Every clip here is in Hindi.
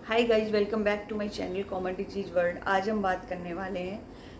Hi guys, welcome back to my channel common disease world. आज हम बात करने वाले हैं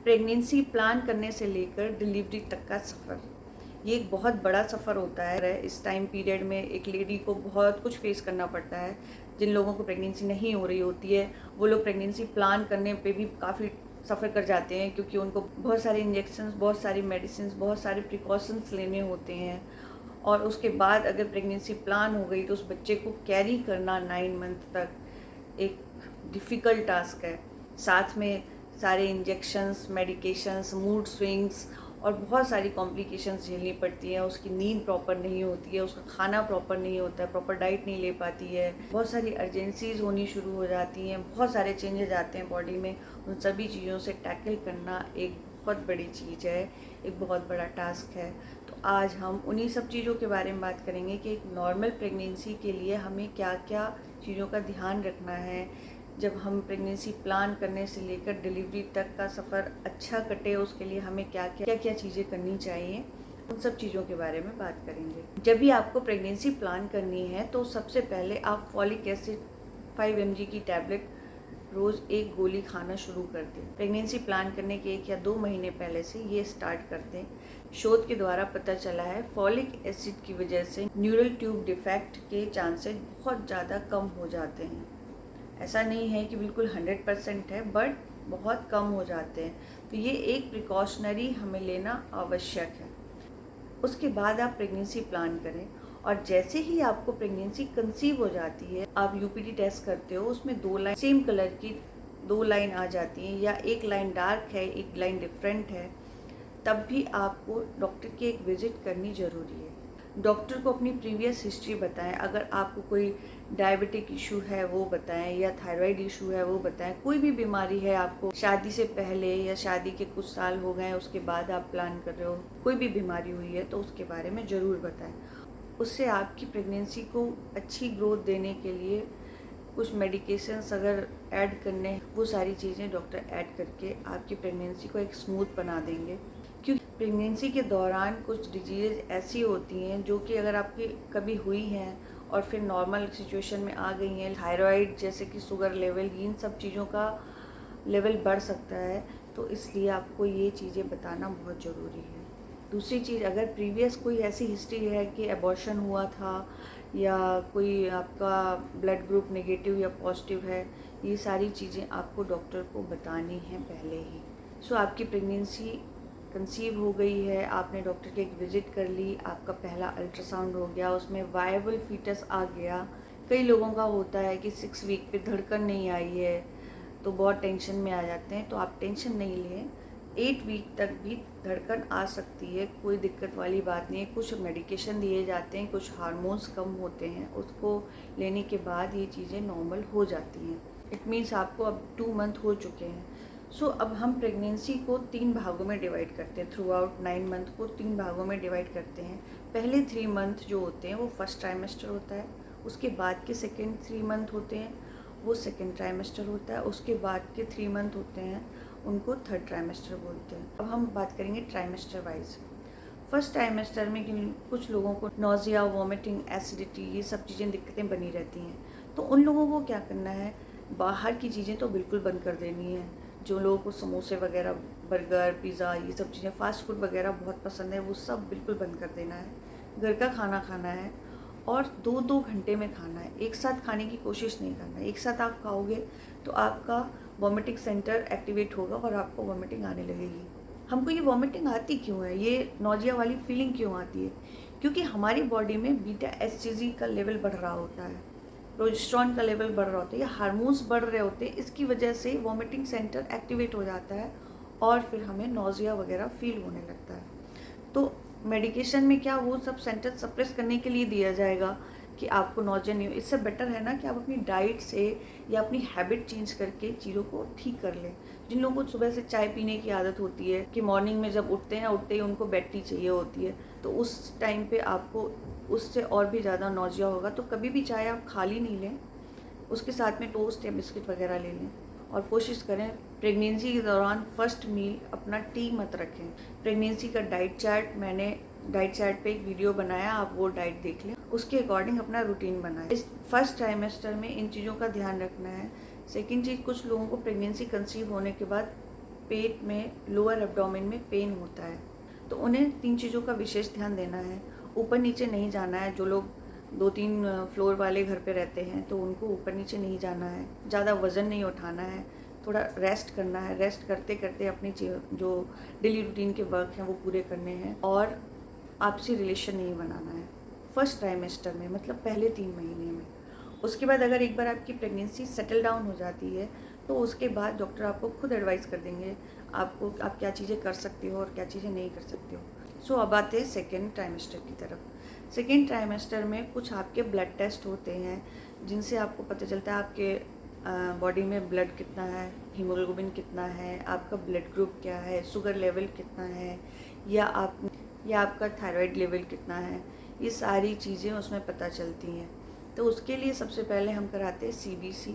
प्रेगनेंसी प्लान करने से लेकर डिलीवरी तक का सफ़र। ये एक बहुत बड़ा सफ़र होता है। इस टाइम पीरियड में एक लेडी को बहुत कुछ फेस करना पड़ता है। जिन लोगों को प्रेगनेंसी नहीं हो रही होती है वो लोग प्रेगनेंसी प्लान करने पे भी काफ़ी सफ़र कर जाते हैं, क्योंकि उनको बहुत सारे इंजेक्शंस, बहुत सारी मेडिसिन, बहुत सारे प्रिकॉशंस लेने होते हैं। और उसके बाद अगर प्रेगनेंसी प्लान हो गई तो उस बच्चे को कैरी करना 9 मंथ तक एक डिफ़िकल्ट टास्क है। साथ में सारे इंजेक्शंस, मेडिकेशंस, मूड स्विंग्स और बहुत सारी कॉम्प्लिकेशंस झेलनी पड़ती हैं। उसकी नींद प्रॉपर नहीं होती है, उसका खाना प्रॉपर नहीं होता है, प्रॉपर डाइट नहीं ले पाती है, बहुत सारी अर्जेंसीज होनी शुरू हो जाती हैं, बहुत सारे चेंजेस आते हैं बॉडी में। उन सभी चीज़ों से टैकल करना एक बहुत बड़ी चीज़ है, एक बहुत बड़ा टास्क है। तो आज हम उन्हीं सब चीज़ों के बारे में बात करेंगे कि एक नॉर्मल प्रेगनेंसी के लिए हमें क्या क्या चीज़ों का ध्यान रखना है। जब हम प्रेगनेंसी प्लान करने से लेकर डिलीवरी तक का सफ़र अच्छा कटे, उसके लिए हमें क्या क्या चीज़ें करनी चाहिए, उन सब चीज़ों के बारे में बात करेंगे। जब भी आपको प्रेगनेंसी प्लान करनी है तो सबसे पहले आप फॉलिक एसिड 5 mg की टैबलेट रोज़ एक गोली खाना शुरू कर दें। प्रेगनेंसी प्लान करने के 1 या 2 महीने पहले से ये स्टार्ट कर दें। शोध के द्वारा पता चला है फॉलिक एसिड की वजह से न्यूरल ट्यूब डिफेक्ट के चांसेस बहुत ज़्यादा कम हो जाते हैं। ऐसा नहीं है कि बिल्कुल 100% है, बट बहुत कम हो जाते हैं। तो ये एक प्रिकॉशनरी हमें लेना आवश्यक है। उसके बाद आप प्रेगनेंसी प्लान करें, और जैसे ही आपको प्रेगनेंसी कंसीव हो जाती है, आप यूपीटी टेस्ट करते हो, उसमें 2 लाइन सेम कलर की 2 लाइन आ जाती हैं, या एक लाइन डार्क है, एक लाइन डिफरेंट है, तब भी आपको डॉक्टर की एक विज़िट करनी ज़रूरी है। डॉक्टर को अपनी प्रीवियस हिस्ट्री बताएं। अगर आपको कोई डायबिटिक इशू है वो बताएं, या थायराइड इशू है वो बताएं। कोई भी बीमारी है आपको शादी से पहले या शादी के कुछ साल हो गए उसके बाद आप प्लान कर रहे हो, कोई भी बीमारी हुई है तो उसके बारे में ज़रूर बताएं। उससे आपकी प्रेगनेंसी को अच्छी ग्रोथ देने के लिए कुछ मेडिकेशंस अगर ऐड करने हैं, वो सारी चीज़ें डॉक्टर ऐड करके आपकी प्रेगनेंसी को एक स्मूथ बना देंगे। क्योंकि प्रेगनेंसी के दौरान कुछ डिजीज़ ऐसी होती हैं जो कि अगर आपकी कभी हुई हैं और फिर नॉर्मल सिचुएशन में आ गई हैं, थायराइड जैसे कि शुगर लेवल, इन सब चीज़ों का लेवल बढ़ सकता है। तो इसलिए आपको ये चीज़ें बताना बहुत ज़रूरी है। दूसरी चीज़, अगर प्रीवियस कोई ऐसी हिस्ट्री है कि एबॉर्शन हुआ था, या कोई आपका ब्लड ग्रुप नेगेटिव या पॉजिटिव है, ये सारी चीज़ें आपको डॉक्टर को बतानी हैं पहले ही। सो आपकी प्रेगनेंसी कंसीव हो गई है, आपने डॉक्टर की एक विज़िट कर ली, आपका पहला अल्ट्रासाउंड हो गया, उसमें वायबल फीटस आ गया। कई लोगों का होता है कि 6 वीक पे धड़कन नहीं आई है तो बहुत टेंशन में आ जाते हैं। तो आप टेंशन नहीं लें, 8 वीक तक भी धड़कन आ सकती है, कोई दिक्कत वाली बात नहीं है। कुछ मेडिकेशन दिए जाते हैं, कुछ हार्मोन्स कम होते हैं, उसको लेने के बाद ये चीज़ें नॉर्मल हो जाती हैं। इट मीन्स आपको अब 2 मंथ हो चुके हैं। सो अब हम प्रेगनेंसी को 3 भागों में डिवाइड करते हैं। थ्रू आउट 9 मंथ को 3 भागों में डिवाइड करते हैं। पहले 3 मंथ जो होते हैं वो फर्स्ट ट्राइमेस्टर होता है, उसके बाद के सेकेंड 3 मंथ होते हैं वो सेकेंड ट्राइमेस्टर होता है, उसके बाद के 3 मंथ होते हैं उनको थर्ड ट्राइमेस्टर बोलते हैं। अब हम बात करेंगे ट्राइमेस्टर वाइज। फर्स्ट ट्राइमेस्टर में कुछ लोगों को नोज़िया, वॉमिटिंग, एसिडिटी, ये सब चीज़ें दिक्कतें बनी रहती हैं। तो उन लोगों को क्या करना है, बाहर की चीज़ें तो बिल्कुल बंद कर देनी है। जो लोगों को समोसे वगैरह, बर्गर, पिज़्ज़ा, ये सब चीज़ें, फ़ास्ट फूड वगैरह बहुत पसंद है, वो सब बिल्कुल बंद कर देना है। घर का खाना खाना है, और 2-2 घंटे में खाना है। एक साथ खाने की कोशिश नहीं करना है। एक साथ आप खाओगे तो आपका वॉमिटिंग सेंटर एक्टिवेट होगा और आपको वॉमिटिंग आने लगेगी। हमको ये वॉमिटिंग आती क्यों है, ये नौजिया वाली फीलिंग क्यों आती है? क्योंकि हमारी बॉडी में बीटा एचसीजी का लेवल बढ़ रहा होता है, प्रोजेस्टेरॉन का लेवल बढ़ रहा होता है, या हार्मोन्स बढ़ रहे होते हैं। इसकी वजह से वॉमिटिंग सेंटर एक्टिवेट हो जाता है और फिर हमें नौजिया वगैरह फील होने लगता है। तो मेडिकेशन में क्या वो सब सेंटर सप्रेस करने के लिए दिया जाएगा कि आपको नौजिया नहीं हो। इससे बेटर है ना कि आप अपनी डाइट से या अपनी हैबिट चेंज करके चीज़ों को ठीक कर लें। जिन लोगों को सुबह से चाय पीने की आदत होती है कि मॉर्निंग में जब उठते हैं, उठते ही उनको बेड टी चाहिए होती है, तो उस टाइम पे आपको उससे और भी ज़्यादा नौजिया होगा। तो कभी भी चाय आप खाली नहीं लें, उसके साथ में टोस्ट या बिस्किट वगैरह ले लें। और कोशिश करें प्रेगनेंसी के दौरान फर्स्ट मील अपना टी मत रखें। प्रेगनेंसी का डाइट चार्ट मैंने डाइट चार्ट पे एक वीडियो बनाया, आप वो डाइट देख लें, उसके अकॉर्डिंग अपना रूटीन बनाएं। इस फर्स्ट ट्राइमेस्टर में इन चीज़ों का ध्यान रखना है। सेकेंड चीज़, कुछ लोगों को प्रेगनेंसी कंसीव होने के बाद पेट में, लोअर एब्डोमेन में पेन होता है, तो उन्हें 3 चीज़ों का विशेष ध्यान देना है। ऊपर नीचे नहीं जाना है। जो लोग 2-3 फ्लोर वाले घर पे रहते हैं तो उनको ऊपर नीचे नहीं जाना है। ज़्यादा वज़न नहीं उठाना है, थोड़ा रेस्ट करना है। रेस्ट करते करते अपनी जो डेली रूटीन के वर्क हैं वो पूरे करने हैं, और आपसी रिलेशन नहीं बनाना है फर्स्ट ट्राइमेस्टर में, मतलब पहले 3 महीने में। उसके बाद अगर एक बार आपकी प्रेगनेंसी सेटल डाउन हो जाती है तो उसके बाद डॉक्टर आपको खुद एडवाइस कर देंगे आपको, आप क्या चीज़ें कर सकते हो और क्या चीज़ें नहीं कर सकते हो। सो अब आते हैं सेकेंड ट्राइमेस्टर की तरफ। सेकेंड ट्राइमेस्टर में कुछ आपके ब्लड टेस्ट होते हैं जिनसे आपको पता चलता है आपके बॉडी में ब्लड कितना है, हीमोग्लोबिन कितना है, आपका ब्लड ग्रुप क्या है, शुगर लेवल कितना है, या आपका थायराइड लेवल कितना है। ये सारी चीज़ें उसमें पता चलती हैं। तो उसके लिए सबसे पहले हम कराते हैं CBC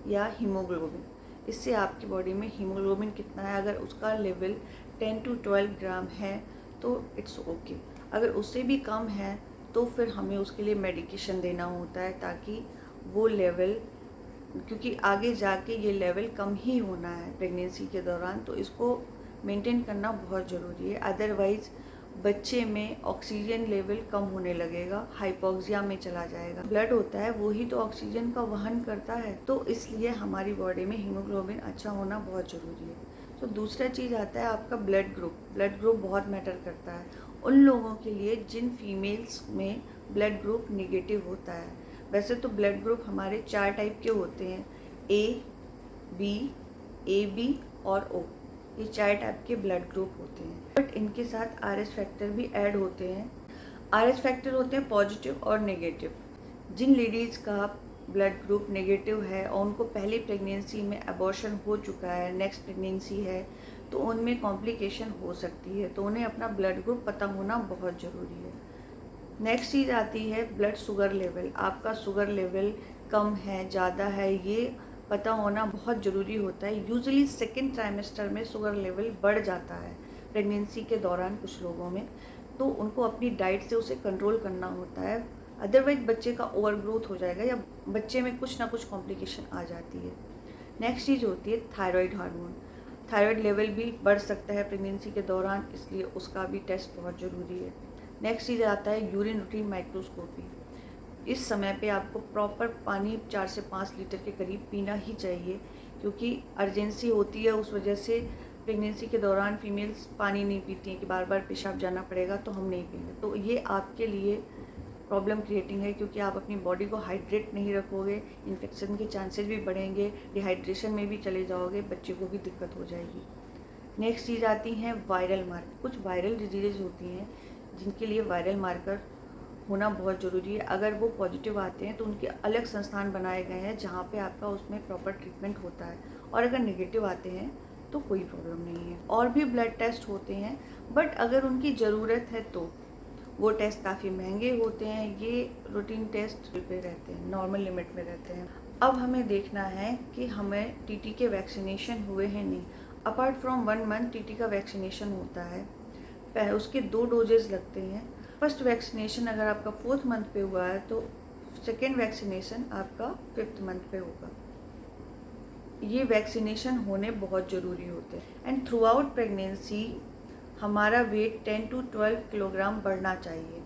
या हीमोग्लोबिन। इससे आपकी बॉडी में हीमोग्लोबिन कितना है, अगर उसका लेवल 10 to 12 ग्राम है तो इट्स ओके। अगर उससे भी कम है तो फिर हमें उसके लिए मेडिकेशन देना होता है, ताकि वो लेवल, क्योंकि आगे जाके ये लेवल कम ही होना है प्रेगनेंसी के दौरान, तो इसको मेंटेन करना बहुत ज़रूरी है। अदरवाइज़ बच्चे में ऑक्सीजन लेवल कम होने लगेगा, हाइपोक्सिया में चला जाएगा। ब्लड होता है वो ही तो ऑक्सीजन का वहन करता है, तो इसलिए हमारी बॉडी में हीमोग्लोबिन अच्छा होना बहुत ज़रूरी है। तो दूसरा चीज़ आता है आपका ब्लड ग्रुप। ब्लड ग्रुप बहुत मैटर करता है उन लोगों के लिए जिन फीमेल्स में ब्लड ग्रुप निगेटिव होता है। वैसे तो ब्लड ग्रुप हमारे 4 टाइप के होते हैं, A, B, AB और O। ये 4 टाइप के ब्लड ग्रुप होते हैं, बट इनके साथ RS फैक्टर भी ऐड होते हैं। RS फैक्टर होते हैं पॉजिटिव और नेगेटिव। जिन लेडीज़ का ब्लड ग्रुप नेगेटिव है और उनको पहली प्रेगनेंसी में अबॉर्शन हो चुका है, नेक्स्ट प्रेगनेंसी है, तो उनमें कॉम्प्लिकेशन हो सकती है, तो उन्हें अपना ब्लड ग्रुप पता होना बहुत ज़रूरी है। नेक्स्ट चीज़ आती है ब्लड शुगर लेवल। आपका शुगर लेवल कम है, ज़्यादा है, ये पता होना बहुत ज़रूरी होता है। यूजुअली सेकेंड ट्राइमेस्टर में शुगर लेवल बढ़ जाता है प्रेगनेंसी के दौरान कुछ लोगों में, तो उनको अपनी डाइट से उसे कंट्रोल करना होता है। अदरवाइज बच्चे का ओवर ग्रोथ हो जाएगा या बच्चे में कुछ ना कुछ कॉम्प्लिकेशन आ जाती है। नेक्स्ट चीज़ होती है थायराइड हार्मोन। थायराइड लेवल भी बढ़ सकता है प्रेगनेंसी के दौरान, इसलिए उसका भी टेस्ट बहुत ज़रूरी है। नेक्स्ट चीज़ आता है यूरिन रूटीन माइक्रोस्कोपी। इस समय पे आपको प्रॉपर पानी 4 से 5 लीटर के करीब पीना ही चाहिए, क्योंकि अर्जेंसी होती है। उस वजह से प्रेगनेंसी के दौरान फीमेल्स पानी नहीं पीती हैं कि बार बार पेशाब जाना पड़ेगा तो हम नहीं पिएंगे, तो ये आपके लिए प्रॉब्लम क्रिएटिंग है, क्योंकि आप अपनी बॉडी को हाइड्रेट नहीं रखोगे, इन्फेक्शन के चांसेस भी बढ़ेंगे, डिहाइड्रेशन में भी चले जाओगे, बच्चे को भी दिक्कत हो जाएगी। नेक्स्ट चीज़ आती हैं वायरल मार्कर। कुछ वायरल डिजीज़ होती हैं जिनके लिए वायरल मार्कर होना बहुत ज़रूरी है। अगर वो पॉजिटिव आते हैं तो उनके अलग संस्थान बनाए गए हैं जहाँ पे आपका उसमें प्रॉपर ट्रीटमेंट होता है, और अगर नेगेटिव आते हैं तो कोई प्रॉब्लम नहीं है। और भी ब्लड टेस्ट होते हैं, बट अगर उनकी ज़रूरत है तो वो टेस्ट काफ़ी महंगे होते हैं। ये रूटीन टेस्ट पे रहते हैं, नॉर्मल लिमिट में रहते हैं। अब हमें देखना है कि हमें TT के वैक्सीनेशन हुए हैं नहीं। अपार्ट फ्रॉम 1 मंथ TT का वैक्सीनेशन होता है, उसके 2 डोजेज़ लगते हैं। फर्स्ट वैक्सीनेशन अगर आपका 4th मंथ पे हुआ है तो सेकेंड वैक्सीनेशन आपका 5th मंथ पे होगा। ये वैक्सीनेशन होने बहुत ज़रूरी होते हैं। एंड थ्रू आउट प्रेगनेंसी हमारा वेट 10 to 12 किलोग्राम बढ़ना चाहिए।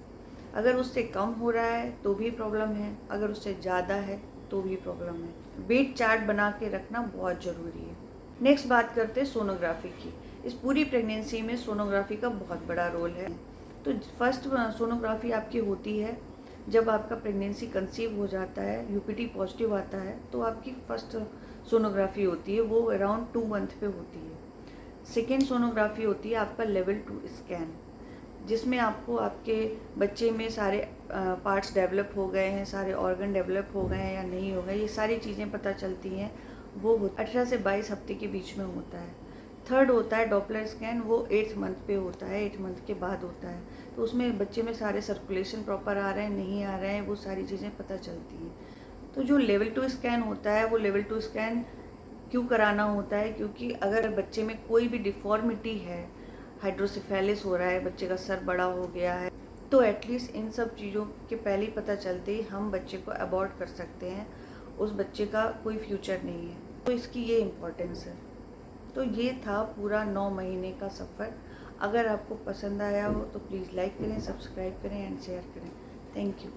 अगर उससे कम हो रहा है तो भी प्रॉब्लम है, अगर उससे ज़्यादा है तो भी प्रॉब्लम है। वेट चार्ट बना के रखना बहुत ज़रूरी है। नेक्स्ट बात करते हैं सोनोग्राफी की। इस पूरी प्रेगनेंसी में सोनोग्राफी का बहुत बड़ा रोल है। तो फर्स्ट सोनोग्राफी आपकी होती है जब आपका प्रेगनेंसी कंसीव हो जाता है, UPT पॉजिटिव आता है, तो आपकी फर्स्ट सोनोग्राफी होती है, वो अराउंड 2 मंथ पे होती है। सेकेंड सोनोग्राफी होती है आपका लेवल 2 स्कैन, जिसमें आपको आपके बच्चे में सारे पार्ट्स डेवलप हो गए हैं, सारे ऑर्गन डेवलप हो गए हैं या नहीं हो गए, ये सारी चीज़ें पता चलती हैं। वो 18 से 22 हफ्ते के बीच में होता है। थर्ड होता है डॉपलर स्कैन, वो 8th मंथ पे होता है, 8 मंथ के बाद होता है। तो उसमें बच्चे में सारे सर्कुलेशन प्रॉपर आ रहे हैं नहीं आ रहे हैं, वो सारी चीज़ें पता चलती हैं। तो जो लेवल 2 स्कैन होता है, वो लेवल 2 स्कैन क्यों कराना होता है, क्योंकि अगर बच्चे में कोई भी डिफॉर्मिटी है, हाइड्रोसिफेलिस हो रहा है, बच्चे का सर बड़ा हो गया है, तो एटलीस्ट इन सब चीज़ों के पहले ही पता चलते ही हम बच्चे को अबॉर्ट कर सकते हैं, उस बच्चे का कोई फ्यूचर नहीं है। तो इसकी ये इम्पोर्टेंस है। तो ये था पूरा 9 महीने का सफ़र। अगर आपको पसंद आया हो तो प्लीज़ लाइक करें, सब्सक्राइब करें एंड शेयर करें। Thank you.